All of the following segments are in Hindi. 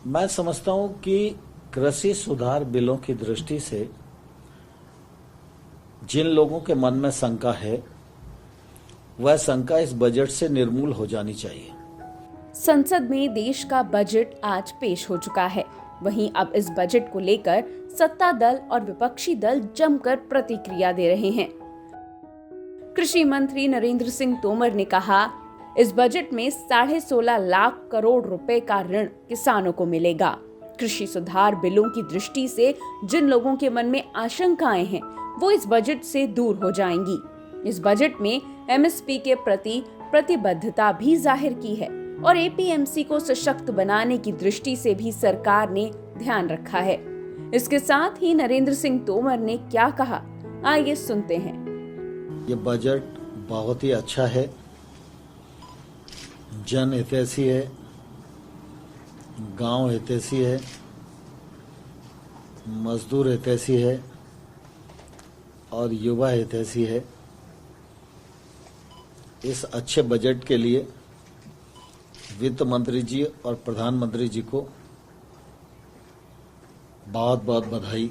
मैं समझता हूं कि कृषि सुधार बिलों की दृष्टि से जिन लोगों के मन में शंका है वह शंका इस बजट से निर्मूल हो जानी चाहिए। संसद में देश का बजट आज पेश हो चुका है। वहीं अब इस बजट को लेकर सत्ता दल और विपक्षी दल जमकर प्रतिक्रिया दे रहे हैं। कृषि मंत्री नरेंद्र सिंह तोमर ने कहा, इस बजट में 16.5 लाख करोड़ रुपए का ऋण किसानों को मिलेगा। कृषि सुधार बिलों की दृष्टि से जिन लोगों के मन में आशंकाएं हैं वो इस बजट से दूर हो जाएंगी। इस बजट में एमएसपी के प्रति प्रतिबद्धता भी जाहिर की है और एपीएमसी को सशक्त बनाने की दृष्टि से भी सरकार ने ध्यान रखा है। इसके साथ ही नरेंद्र सिंह तोमर ने क्या कहा, आइए सुनते हैं। ये बजट बहुत ही अच्छा है, जन हितैषी है, गांव हितैषी है, मजदूर हितैषी है और युवा हितैषी है। इस अच्छे बजट के लिए वित्त मंत्री जी और प्रधानमंत्री जी को बहुत बहुत बधाई।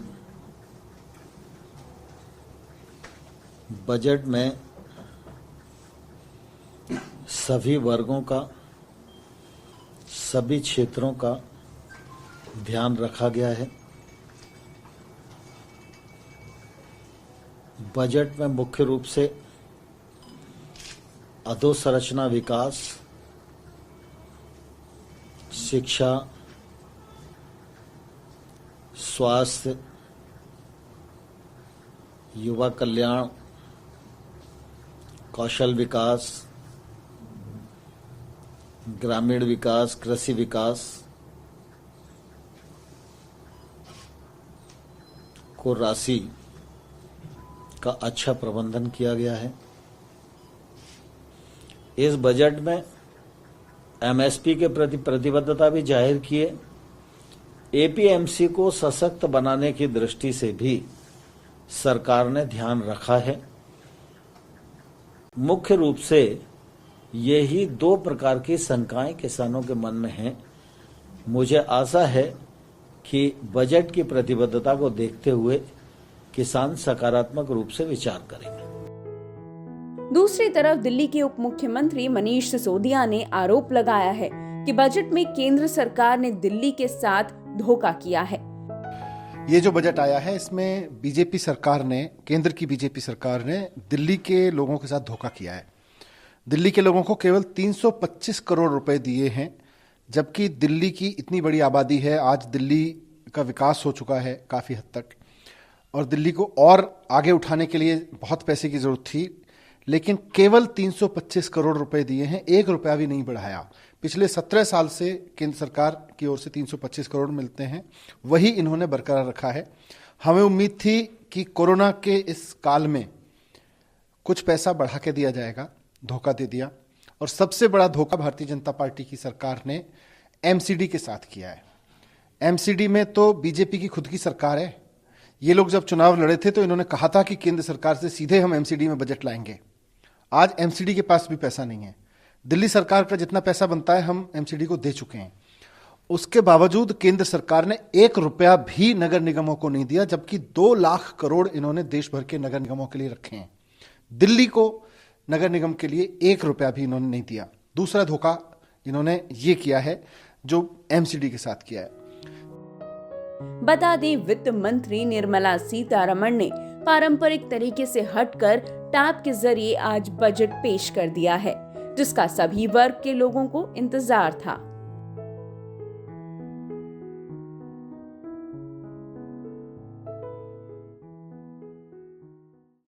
बजट में सभी वर्गों का, सभी क्षेत्रों का ध्यान रखा गया है। बजट में मुख्य रूप से अधोसंरचना विकास, शिक्षा, स्वास्थ्य, युवा कल्याण, कौशल विकास, ग्रामीण विकास, कृषि विकास को राशि का अच्छा प्रबंधन किया गया है। इस बजट में एमएसपी के प्रति प्रतिबद्धता भी जाहिर किए। एपीएमसी को सशक्त बनाने की दृष्टि से भी सरकार ने ध्यान रखा है। मुख्य रूप से यही दो प्रकार की शंकाएं किसानों के मन में हैं। मुझे आशा है कि बजट की प्रतिबद्धता को देखते हुए किसान सकारात्मक रूप से विचार करेंगे। दूसरी तरफ दिल्ली के उप मुख्यमंत्री मनीष सिसोदिया ने आरोप लगाया है कि बजट में केंद्र सरकार ने दिल्ली के साथ धोखा किया है। ये जो बजट आया है इसमें बीजेपी सरकार ने, केंद्र की बीजेपी सरकार ने दिल्ली के लोगों के साथ धोखा किया है। दिल्ली के लोगों को केवल 325 करोड़ रुपए दिए हैं, जबकि दिल्ली की इतनी बड़ी आबादी है। आज दिल्ली का विकास हो चुका है काफ़ी हद तक और दिल्ली को और आगे उठाने के लिए बहुत पैसे की जरूरत थी, लेकिन केवल 325 करोड़ रुपए दिए हैं, 1 रुपया भी नहीं बढ़ाया। पिछले 17 साल से केंद्र सरकार की ओर से 325 करोड़ मिलते हैं, वही इन्होंने बरकरार रखा है। हमें उम्मीद थी कि कोरोना के इस काल में कुछ पैसा बढ़ा के दिया जाएगा, धोखा दे दिया। और सबसे बड़ा धोखा भारतीय जनता पार्टी की सरकार ने एमसीडी के साथ किया है। एमसीडी में तो बीजेपी की खुद की सरकार है। ये लोग जब चुनाव लड़े थे तो इन्होंने कहा था कि केंद्र सरकार से सीधे हम एमसीडी में बजट लाएंगे। आज एमसीडी के पास भी पैसा नहीं है। दिल्ली सरकार का जितना पैसा बनता है हम एमसीडी को दे चुके हैं। उसके बावजूद केंद्र सरकार ने 1 रुपया भी नगर निगमों को नहीं दिया, जबकि 2 लाख करोड़ इन्होंने देश भर के नगर निगमों के लिए रखे हैं। दिल्ली को नगर निगम के लिए 1 रुपया भी इन्होंने नहीं दिया। दूसरा धोखा इन्होंने ये किया है जो एमसीडी के साथ किया है। बता दें, वित्त मंत्री निर्मला सीतारमण ने पारंपरिक तरीके से हटकर टैब के जरिए आज बजट पेश कर दिया है, जिसका सभी वर्ग के लोगों को इंतजार था।